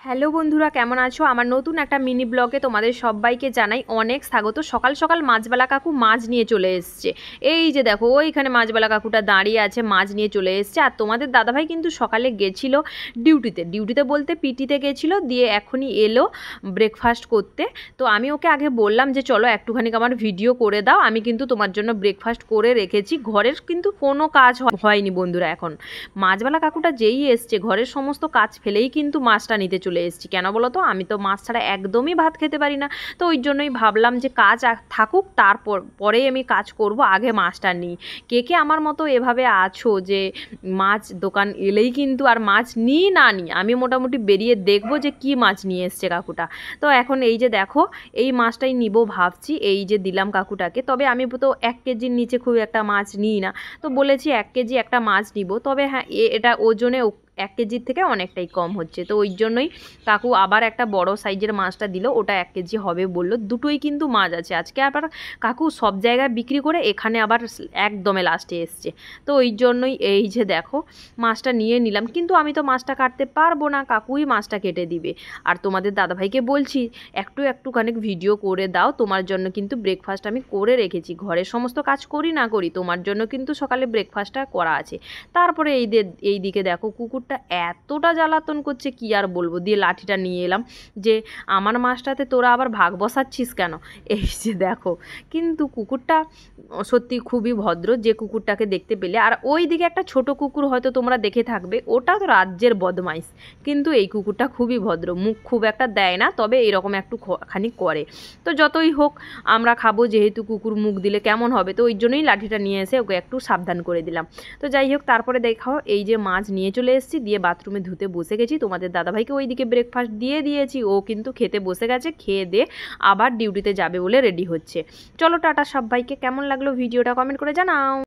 Hello বন্ধুরা, কেমন আছো? আমার নতুন একটা মিনি ব্লগে তোমাদের সবাইকে জানাই অনেক স্বাগত। সকাল সকাল মাছবালা কাকু মাছ নিয়ে চলে এসছে। এই যে দেখো, ওইখানে মাছবালা কাকুটা দাঁড়িয়ে আছে, মাছ নিয়ে চলে এসছে। আর তোমাদের দাদাভাই কিন্তু সকালে গেছিলো ডিউটিতে বলতে পিটিতে গেছিলো, দিয়ে এখনই এলো ব্রেকফাস্ট করতে। তো আমি ওকে আগে বললাম যে চলো একটুখানি আমার ভিডিও করে দাও, আমি কিন্তু তোমার জন্য ব্রেকফাস্ট করে রেখেছি। ঘরের কিন্তু কোনো কাজ হয়নি বন্ধুরা। এখন মাছবালা কাকুটা যেই এসছে, ঘরের সমস্ত কাজ ফেলেই কিন্তু মাছটা নিতে চলে এসেছি। কেন বলো তো, আমি তো মাছ ছাড়া একদমই ভাত খেতে পারি না। তো ওই জন্যই ভাবলাম যে কাজ থাকুক, পরেই আমি কাজ করব, আগে মাছটা নিই। কে কে আমার মতো এভাবে আছো যে মাছ দোকান এলেই কিন্তু আর মাছ নিই না নিই, আমি মোটামুটি বেরিয়ে দেখবো যে কি মাছ নিয়ে এসছে কাকুটা। তো এখন এই যে দেখো, এই মাছটাই নিব ভাবছি। এই যে দিলাম কাকুটাকে। তবে আমি তো 1 কেজির নিচে খুব একটা মাছ নিই না, তো বলেছি 1 কেজি একটা মাছ নিব। তবে হ্যাঁ, এটা ওজনে 1 কেজির থেকে অনেকটাই কম হচ্ছে, তো ওই জন্যই কাকু আবার একটা বড় সাইজের মাছটা দিল। ওটা 1 কেজি হবে বললো। দুটোই কিন্তু মাছ আছে আজকে। আবার কাকু সব জায়গায় বিক্রি করে এখানে আবার একদমে লাস্টে এসছে। তো ওই জন্যই এই যে দেখো, মাছটা নিয়ে নিলাম। কিন্তু আমি তো মাছটা কাটতে পারবো না, কাকুই মাছটা কেটে দিবে। আর তোমাদের দাদাভাইকে বলছি একটুখানি ভিডিও করে দাও, তোমার জন্য কিন্তু ব্রেকফাস্ট আমি করে রেখেছি। ঘরের সমস্ত কাজ করি না করি, তোমার জন্য কিন্তু সকালে ব্রেকফাস্টটা করা আছে। তারপরে এই দিকে দেখো, কুকুরটা এতটা জ্বালাতন করছে কি আর বলবো। দিয়ে লাঠিটা নিয়ে এলাম যে আমার মাছটাতে তোরা আবার ভাগ বসাচ্ছিস কেন। এই যে দেখো, কিন্তু কুকুরটা সত্যি খুবই ভদ্র, যে কুকুরটাকে দেখতে পেলে। আর ওই দিকে একটা ছোট কুকুর হয়তো তোমরা দেখে থাকবে, ওটা তো রাজ্যের বদমাইশ। কিন্তু এই কুকুরটা খুবই ভদ্র, মুখ খুব একটা দেয় না, তবে এইরকম একটু খানি করে। তো যতই হোক, আমরা খাবো যেহেতু, কুকুর মুখ দিলে কেমন হবে। তো ওই জন্যই লাঠিটা নিয়ে এসে ওকে একটু সাবধান করে দিলাম। তো যাই হোক, তারপরে দেখাও এই যে মাছ নিয়ে চলে এসেছি, দিয়ে বাথরুমে ধুতে বসে গেছি। তোমাদের দাদাভাইকে ওইদিকে ব্রেকফাস্ট দিয়ে দিয়েছি, ও কিন্তু খেতে বসে গেছে। খেয়ে দিয়ে আবার ডিউটিতে যাবে বলে রেডি হচ্ছে। চলো টাটা সবাইকে। কেমন লাগলো ভিডিওটা কমেন্ট করে জানাও।